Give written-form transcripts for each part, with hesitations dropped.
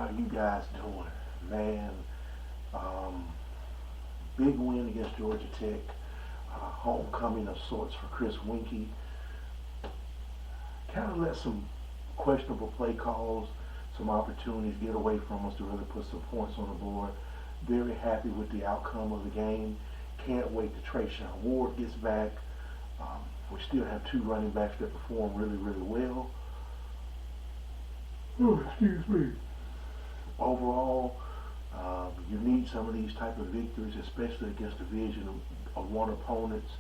How you guys doing? Man, um, big win against Georgia Tech. Homecoming of sorts for Chris Winkie. Kind of let some questionable play calls, some opportunities get away from us to really put some points on the board. Very happy with the outcome of the game. Can't wait till Trayshawn Ward gets back. Um, we still have two running backs that perform really, really well. Oh, excuse me. Overall, you need some of these type of victories, especially against Division of One opponents,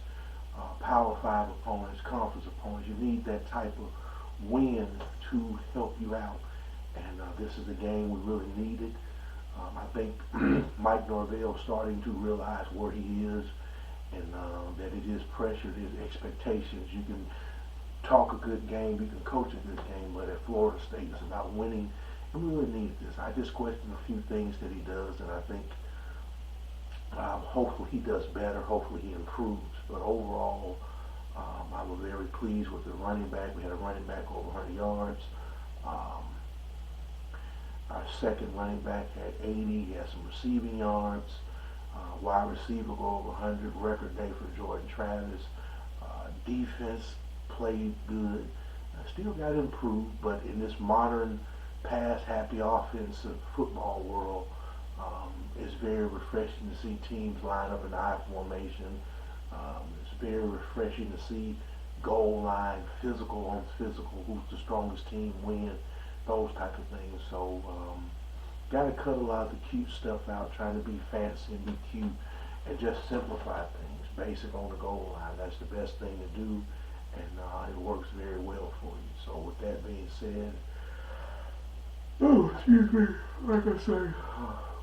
Power Five opponents, conference opponents. You need that type of win to help you out, and this is the game we really needed. I think Mike Norvell starting to realize where he is, and that it is pressure, it is expectations. You can talk a good game, you can coach a good game, but at Florida State, it's about winning. And we really need this. I just question a few things that he does, and I think hopefully he does better. Hopefully he improves. But overall, I was very pleased with the running back. We had a running back over 100 yards. Our second running back had 80. He had some receiving yards. Wide receiver go over 100. Record day for Jordan Travis. Defense played good. Still got to improve, but in this modern pass-happy offensive football world, it's very refreshing to see teams line up in I formation. It's very refreshing to see goal line, physical on physical, who's the strongest team win, those type of things. So got to cut a lot of the cute stuff out, trying to be fancy and be cute, and just simplify things, basic on the goal line. That's the best thing to do, and it works very well for you. So with that being said, oh, excuse me, like I say,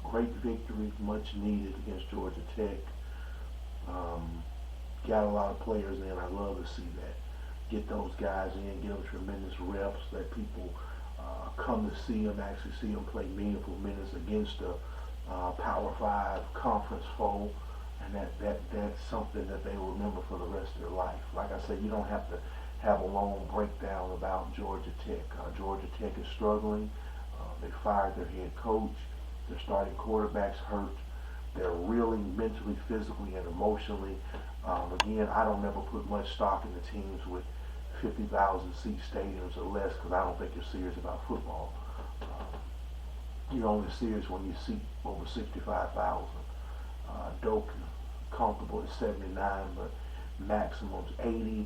great victory, much needed against Georgia Tech. Got a lot of players in. I love to see that. Get those guys in, give them tremendous reps, let people come to see them, actually see them play meaningful minutes against a Power 5 conference foe, and that's something that they will remember for the rest of their life. Like I said, you don't have to have a long breakdown about Georgia Tech. Georgia Tech is struggling. They fired their head coach. Their starting quarterback's hurt. They're really mentally, physically, and emotionally. Again, I don't ever put much stock in the teams with 50,000 seat stadiums or less, because I don't think you're serious about football. You're only serious when you see over 65,000. Doak comfortable at 79, but maximum's 80.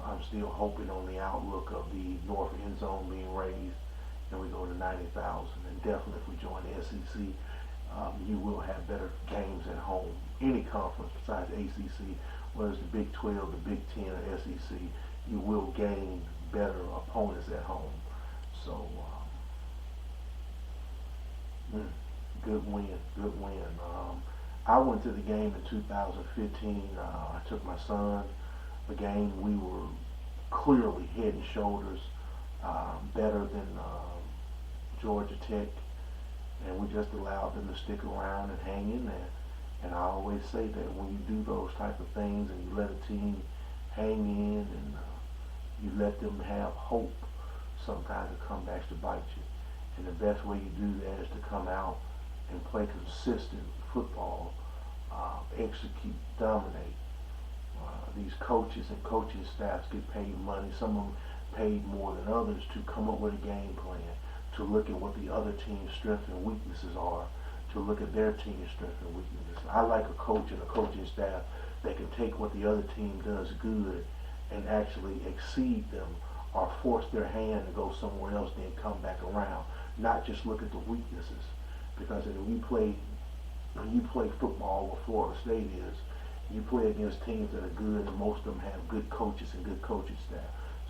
I'm still hoping on the outlook of the north end zone being raised, and we go to 90,000. And definitely if we join the SEC, you will have better games at home. Any conference besides ACC, whether it's the Big 12, the Big 10, or SEC, you will gain better opponents at home. So, good win, good win. I went to the game in 2015. I took my son. The game, we were clearly head and shoulders better than Georgia Tech, and we just allowed them to stick around and hang in there. And I always say that when you do those type of things and you let a team hang in and you let them have hope, sometimes it comes back to bite you. And the best way you do that is to come out and play consistent football, execute, dominate. These coaches and coaching staffs get paid money, some of them paid more than others, to come up with a game plan, to look at what the other team's strengths and weaknesses are, to look at their team's strengths and weaknesses. I like a coach and a coaching staff that can take what the other team does good and actually exceed them, or force their hand to go somewhere else, then come back around. Not just look at the weaknesses, because when you play football where Florida State is, you play against teams that are good, and most of them have good coaches and good coaching staff.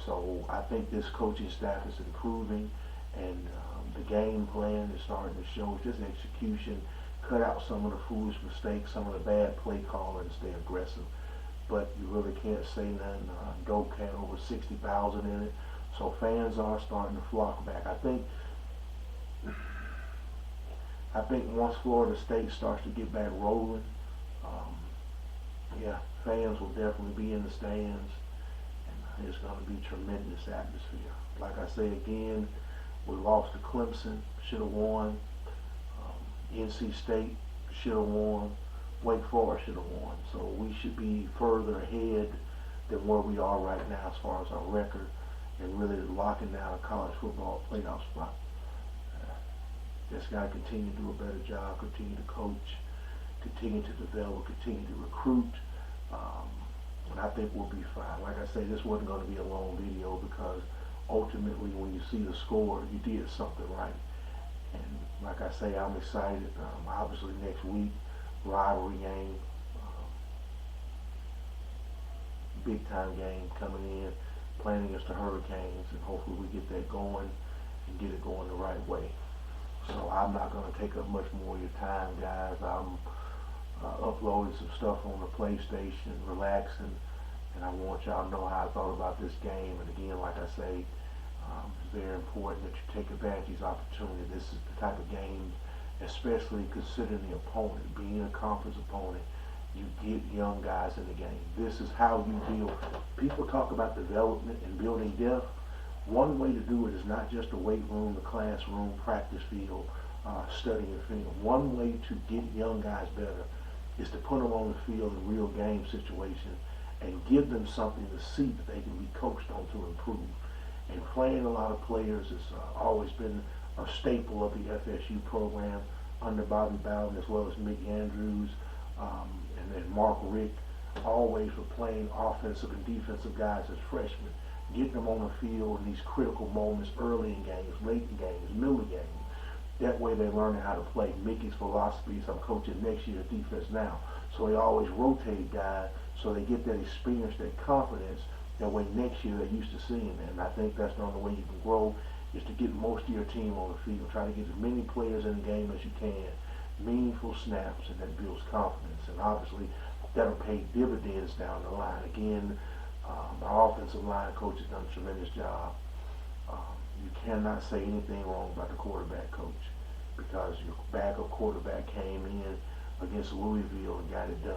So I think this coaching staff is improving, and the game plan is starting to show. Just execution, cut out some of the foolish mistakes, some of the bad play calling, and stay aggressive. But you really can't say nothing. Doak had over 60,000 in it, so fans are starting to flock back. I think once Florida State starts to get back rolling, yeah, fans will definitely be in the stands, and it's going to be tremendous atmosphere. Like I say again, We lost to Clemson, should have won. NC State should have won. Wake Forest should have won. So we should be further ahead than where we are right now as far as our record and really locking down a college football playoff spot. Just got to continue to do a better job, continue to coach, continue to develop, continue to recruit, and I think we'll be fine. Like I say, this wasn't going to be a long video because ultimately when you see the score, you did something right. And like I say, I'm excited. Obviously next week, rivalry game, big time game coming in, playing against the Hurricanes, and hopefully we get that going and get it going the right way. So I'm not going to take up much more of your time, guys. I'm uploading some stuff on the PlayStation, relaxing, and I want y'all to know how I thought about this game. And again, like I say, it's very important that you take advantage of these opportunities. This is the type of game, especially considering the opponent, being a conference opponent, you get young guys in the game. This is how you deal. People talk about development and building depth. One way to do it is not just the weight room, the classroom, practice field, studying film. One way to get young guys better is to put them on the field in real game situations and give them something to see that they can be coached on to improve. And playing a lot of players has always been a staple of the FSU program under Bobby Bowden, as well as Mick Andrews and then Mark Richt, always were playing offensive and defensive guys as freshmen, getting them on the field in these critical moments, early in games, late in games, middle of games. That way they learn how to play. Mickey's philosophy is I'm coaching next year's defense now. So he always rotated guys so they get that experience, that confidence, that way next year they're used to seeing that. And I think that's the only way you can grow is to get most of your team on the field. Try to get as many players in the game as you can, meaningful snaps, and that builds confidence. And obviously that'll pay dividends down the line. Again, our offensive line coach has done a tremendous job. You cannot say anything wrong about the quarterback coach because your backup quarterback came in against Louisville and got it done.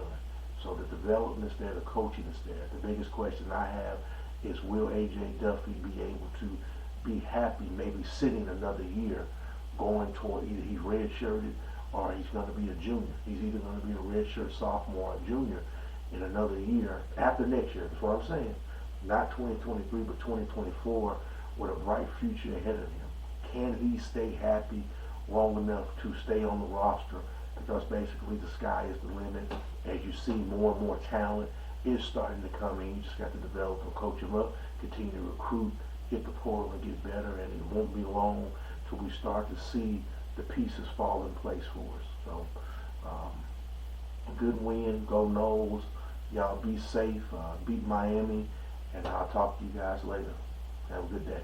So the development is there, the coaching is there. The biggest question I have is, will A.J. Duffy be able to be happy maybe sitting another year going toward either he's redshirted or he's going to be a junior. He's either going to be a redshirt sophomore or junior in another year after next year. That's what I'm saying. Not 2023, but 2024 with a bright future ahead of him. Can he stay happy long enough to stay on the roster? Because basically the sky is the limit. As you see, more and more talent is starting to come in. You just got to develop and coach them up, continue to recruit, hit the portal and get better, and it won't be long till we start to see the pieces fall in place for us. So, good win, go Noles. Y'all be safe, beat Miami, and I'll talk to you guys later. Have a good day.